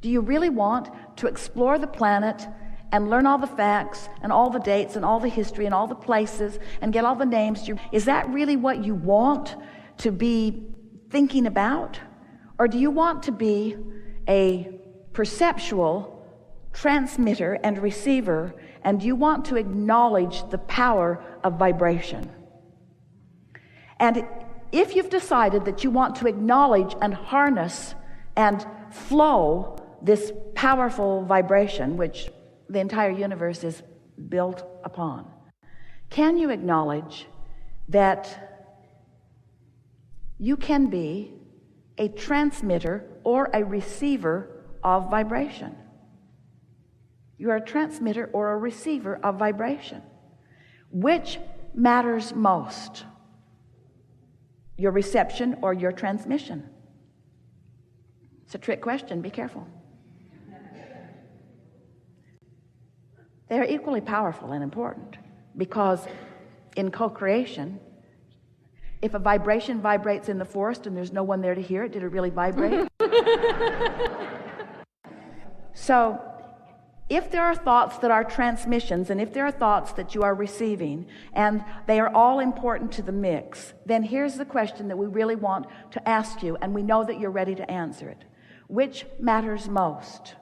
Do you really want to explore the planet and learn all the facts and all the dates and all the history and all the places and get all the names? Is that really what you want to be thinking about? Or do you want to be a perceptual transmitter and receiver, and you want to acknowledge the power of vibration? And if you've decided that you want to acknowledge and harness and flow this powerful vibration, which the entire universe is built upon, can you acknowledge that you can be a transmitter or a receiver of vibration? You are a transmitter or a receiver of vibration. Which matters most? Your reception or your transmission? It's a trick question. Be careful. They are equally powerful and important, because in co-creation, if a vibration vibrates in the forest and there's no one there to hear it, did it really vibrate? So, if there are thoughts that are transmissions, and if there are thoughts that you are receiving, and they are all important to the mix, then here's the question that we really want to ask you, and we know that you're ready to answer it. Which matters most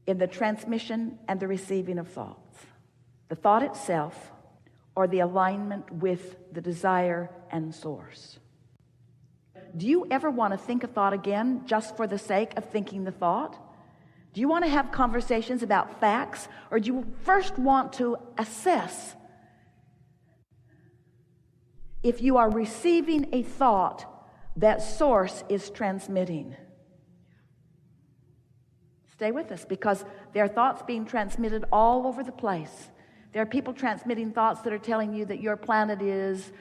in the transmission and the receiving of thoughts? The thought itself, or the alignment with the desire and source? Do you ever want to think a thought again just for the sake of thinking the thought? Do you want to have conversations about facts, or do you first want to assess if you are receiving a thought that source is transmitting? Stay with us, because there are thoughts being transmitted all over the place. There are people transmitting thoughts that are telling you that your planet is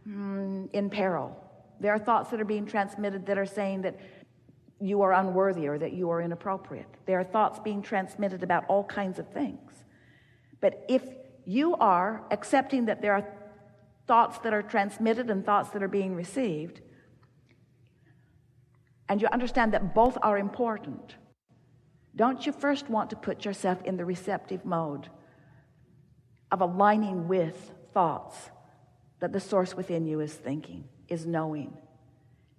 in peril. There are thoughts that are being transmitted that are saying that you are unworthy or that you are inappropriate. There are thoughts being transmitted about all kinds of things. But if you are accepting that there are thoughts that are transmitted and thoughts that are being received, and you understand that both are important, don't you first want to put yourself in the receptive mode of aligning with thoughts that the source within you is thinking, is knowing?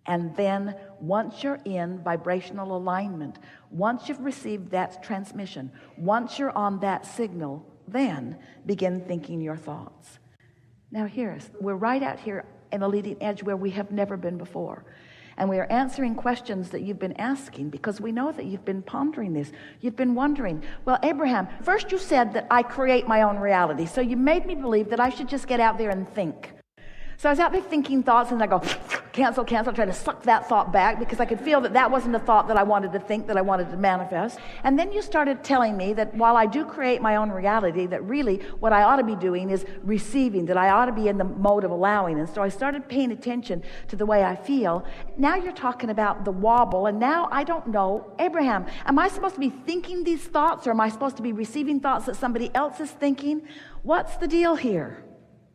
And then once you're in vibrational alignment, once you've received that transmission, once you're on that signal, then begin thinking your thoughts. Now we're right out here in a leading edge where we have never been before. And we are answering questions that you've been asking, because we know that you've been pondering this. You've been wondering, well, Abraham, first you said that I create my own reality. So you made me believe that I should just get out there and think. So I was out there thinking thoughts, and I go, cancel, trying to suck that thought back, because I could feel that that wasn't a thought that I wanted to think, that I wanted to manifest. And then you started telling me that while I do create my own reality, that really what I ought to be doing is receiving, that I ought to be in the mode of allowing. And so I started paying attention to the way I feel. Now you're talking about the wobble, and now I don't know, Abraham, am I supposed to be thinking these thoughts, or am I supposed to be receiving thoughts that somebody else is thinking? What's the deal here?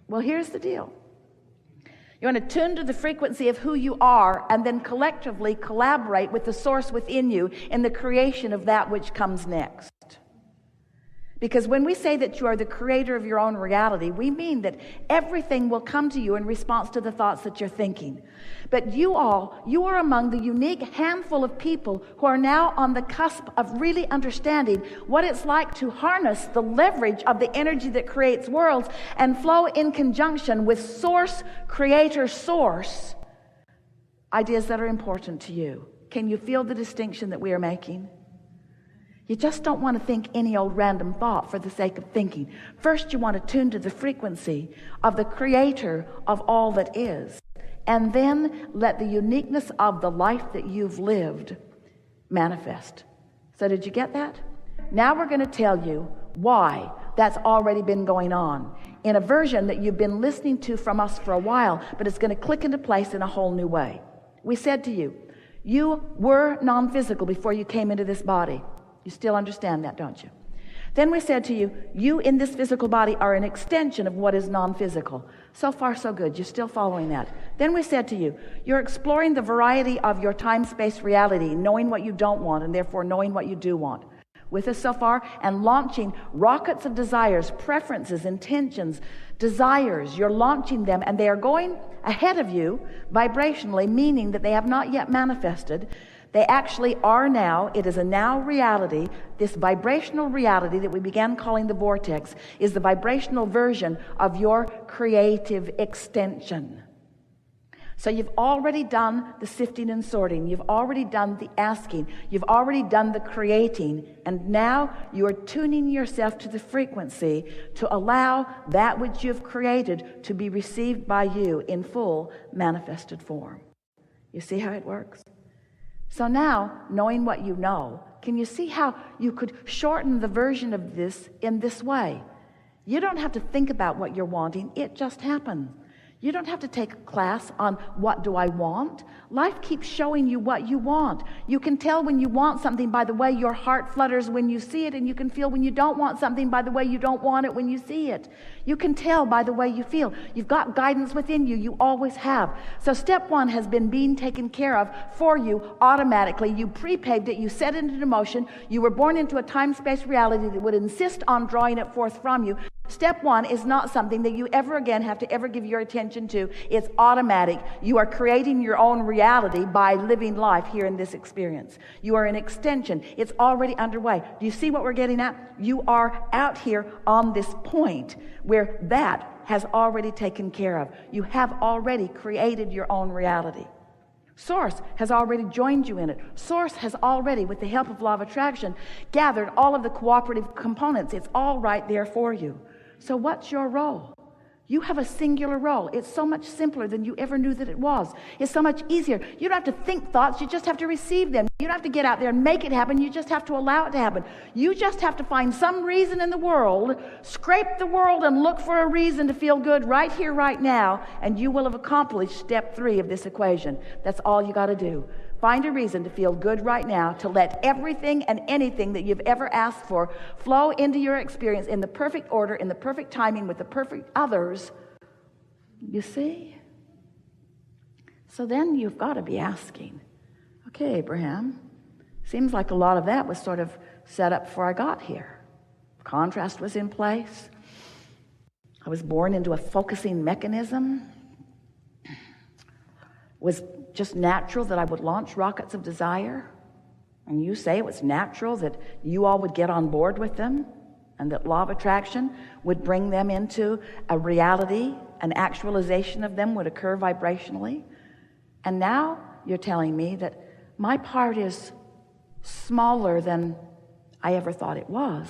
Well, here's the deal. You want to tune to the frequency of who you are, and then collectively collaborate with the source within you in the creation of that which comes next. Because when we say that you are the creator of your own reality, we mean that everything will come to you in response to the thoughts that you're thinking. But you are among the unique handful of people who are now on the cusp of really understanding what it's like to harness the leverage of the energy that creates worlds and flow in conjunction with source, creator, source, ideas that are important to you. Can you feel the distinction that we are making? You just don't want to think any old random thought for the sake of thinking. First, you want to tune to the frequency of the creator of all that is. And then let the uniqueness of the life that you've lived manifest. So did you get that? Now we're going to tell you why that's already been going on in a version that you've been listening to from us for a while, but it's going to click into place in a whole new way. We said to you, you were non-physical before you came into this body. You still understand that, don't you? Then we said to you, you in this physical body are an extension of what is non-physical. So far, so good. You're still following that. Then we said to you, you're exploring the variety of your time-space reality, knowing what you don't want and therefore knowing what you do want. With us so far, and launching rockets of desires, preferences, intentions, desires. You're launching them, and they are going ahead of you vibrationally, meaning that they have not yet manifested. They actually are now. It is a now reality. This vibrational reality that we began calling the vortex is the vibrational version of your creative extension. So you've already done the sifting and sorting. You've already done the asking. You've already done the creating. And now you are tuning yourself to the frequency to allow that which you've created to be received by you in full manifested form. You see how it works? So now, knowing what you know, can you see how you could shorten the version of this in this way? You don't have to think about what you're wanting. It just happens. You don't have to take a class on what do I want. Life keeps showing you what you want. You can tell when you want something by the way your heart flutters when you see it, and you can feel when you don't want something by the way you don't want it when you see it. You can tell by the way you feel. You've got guidance within you. You always have. So step one has been being taken care of for you automatically. You pre-paved it. You set it into motion. You were born into a time-space reality that would insist on drawing it forth from you. Step one is not something that you ever again have to ever give your attention to. It's automatic. You are creating your own reality by living life here in this experience. You are an extension. It's already underway. Do you see what we're getting at? You are out here on this point where that has already taken care of. You have already created your own reality. Source has already joined you in it. Source has already, with the help of law of attraction, gathered all of the cooperative components. It's all right there for you. So what's your role? You have a singular role. It's so much simpler than you ever knew that it was. It's so much easier. You don't have to think thoughts. You just have to receive them. You don't have to get out there and make it happen. You just have to allow it to happen. You just have to find some reason in the world, scrape the world and look for a reason to feel good right here, right now, and you will have accomplished step 3 of this equation. That's all you got to do. Find a reason to feel good right now, to let everything and anything that you've ever asked for flow into your experience in the perfect order, in the perfect timing, with the perfect others. You see? So then you've got to be asking, okay, Abraham, seems like a lot of that was sort of set up before I got here. Contrast was in place. I was born into a focusing mechanism. Was just natural that I would launch rockets of desire, and you say it was natural that you all would get on board with them, and that law of attraction would bring them into a reality, an actualization of them would occur vibrationally. And now you're telling me that my part is smaller than I ever thought it was.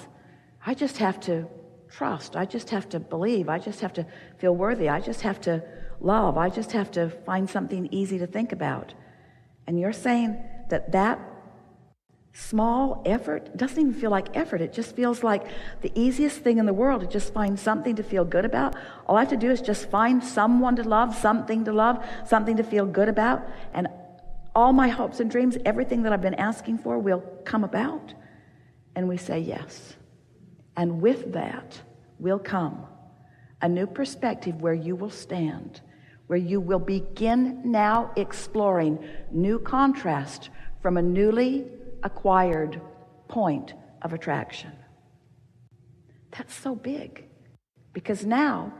I just have to trust. I just have to believe. I just have to feel worthy. I just have to love. I just have to find something easy to think about. And you're saying that that small effort doesn't even feel like effort. It just feels like the easiest thing in the world to just find something to feel good about. All I have to do is just find someone to love, something to feel good about, and all my hopes and dreams, everything that I've been asking for will come about. And we say yes. And with that will come a new perspective where you will stand, where you will begin now exploring new contrast from a newly acquired point of attraction. That's so big, because now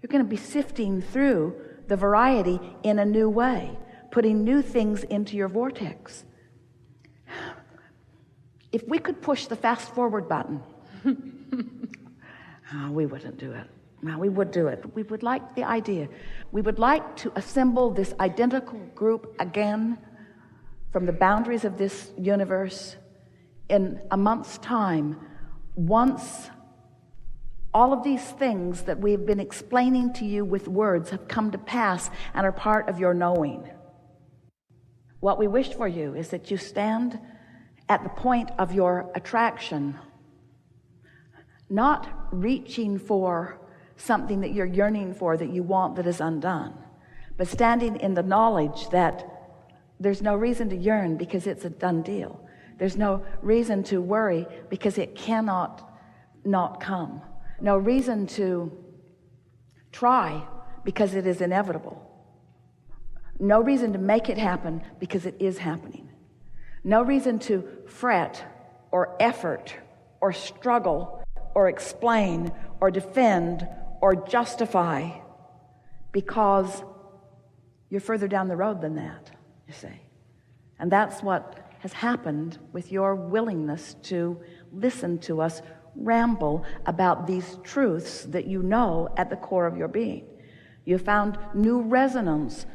you're going to be sifting through the variety in a new way, putting new things into your vortex. If we could push the fast forward button, we wouldn't do it. Now, we would do it. We would like the idea. We would like to assemble this identical group again from the boundaries of this universe in a month's time, once all of these things that we've been explaining to you with words have come to pass and are part of your knowing. What we wish for you is that you stand at the point of your attraction, not reaching for something that you're yearning for, that you want, that is undone, but standing in the knowledge that there's no reason to yearn because it's a done deal. There's no reason to worry because it cannot not come. No reason to try because it is inevitable. No reason to make it happen because it is happening. No reason to fret or effort or struggle or explain or defend or justify, because you're further down the road than that, you see. And that's what has happened with your willingness to listen to us ramble about these truths that you know at the core of your being. You found new resonance.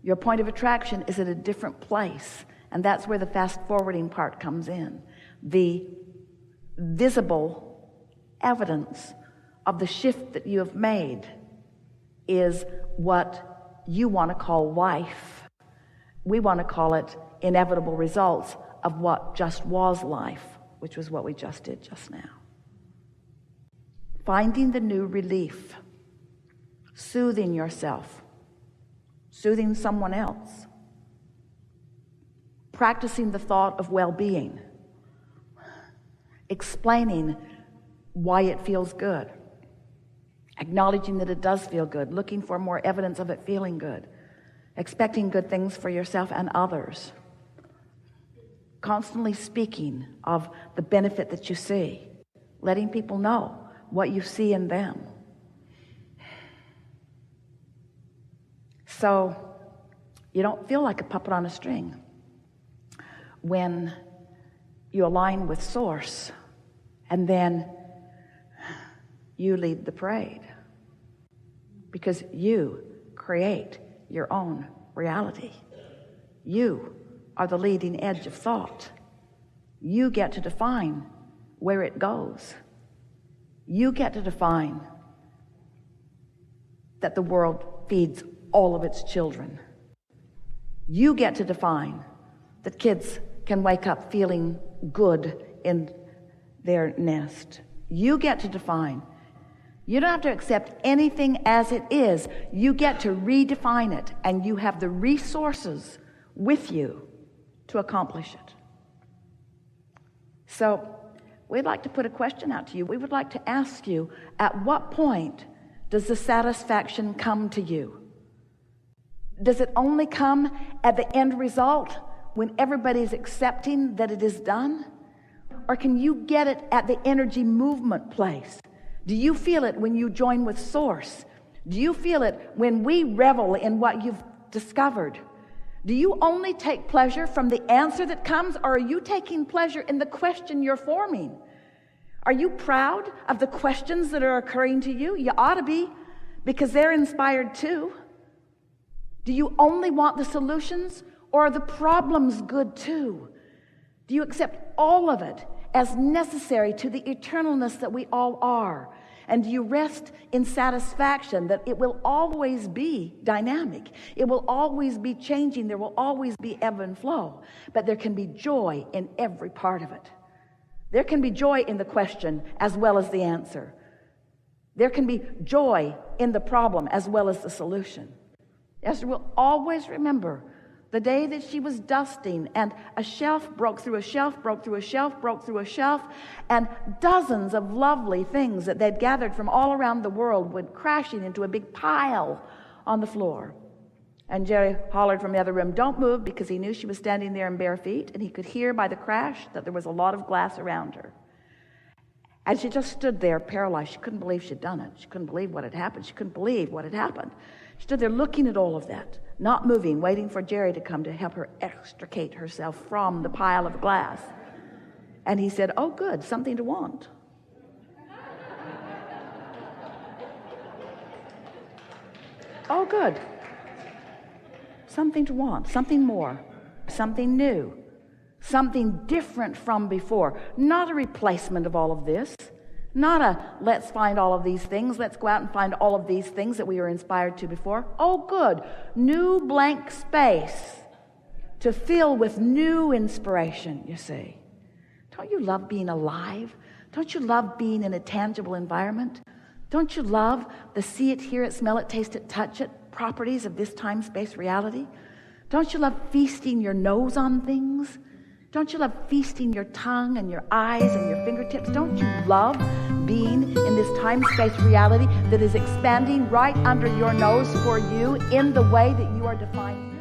Your point of attraction is at a different place, and that's where the fast-forwarding part comes in. The visible evidence of the shift that you have made is what you want to call life. We want to call it inevitable results of what just was life, which was what we just did just now. Finding the new relief, soothing yourself, soothing someone else, practicing the thought of well-being, explaining why it feels good, acknowledging that it does feel good, looking for more evidence of it feeling good, expecting good things for yourself and others, constantly speaking of the benefit that you see, letting people know what you see in them. So you don't feel like a puppet on a string when you align with Source and then you lead the parade, because you create your own reality. You are the leading edge of thought. You get to define where it goes. You get to define that the world feeds all of its children. You get to define that kids can wake up feeling good in their nest. You get to define. You don't have to accept anything as it is. You get to redefine it, and you have the resources with you to accomplish it. So we'd like to put a question out to you. We would like to ask you, at what point does the satisfaction come to you? Does it only come at the end result when everybody's accepting that it is done? Or can you get it at the energy movement place? Do you feel it when you join with Source? Do you feel it when we revel in what you've discovered? Do you only take pleasure from the answer that comes, or are you taking pleasure in the question you're forming? Are you proud of the questions that are occurring to you? You ought to be, because they're inspired too. Do you only want the solutions, or are the problems good too? Do you accept all of it as necessary to the eternalness that we all are? And do you rest in satisfaction that it will always be dynamic? It will always be changing. There will always be ebb and flow. But there can be joy in every part of it. There can be joy in the question as well as the answer. There can be joy in the problem as well as the solution. Esther will always remember the day that she was dusting, and a shelf broke through a shelf, broke through a shelf, broke through a shelf, and dozens of lovely things that they'd gathered from all around the world went crashing into a big pile on the floor. And Jerry hollered from the other room, "Don't move," because he knew she was standing there in bare feet, and he could hear by the crash that there was a lot of glass around her. And she just stood there paralyzed. She couldn't believe she'd done it. She couldn't believe what had happened. She couldn't believe what had happened. She stood there looking at all of that, not moving, waiting for Jerry to come to help her extricate herself from the pile of glass. And he said, "Oh, good, something to want." Oh, good. Something to want, something more, something new, something different from before. Not a replacement of all of this. Not a let's find all of these things. Let's go out and find all of these things that we were inspired to before. Oh, good. New blank space to fill with new inspiration, you see. Don't you love being alive? Don't you love being in a tangible environment? Don't you love the see it, hear it, smell it, taste it, touch it properties of this time-space reality? Don't you love feasting your nose on things? Don't you love feasting your tongue and your eyes and your fingertips? Don't you love being in this time-space reality that is expanding right under your nose for you in the way that you are defining.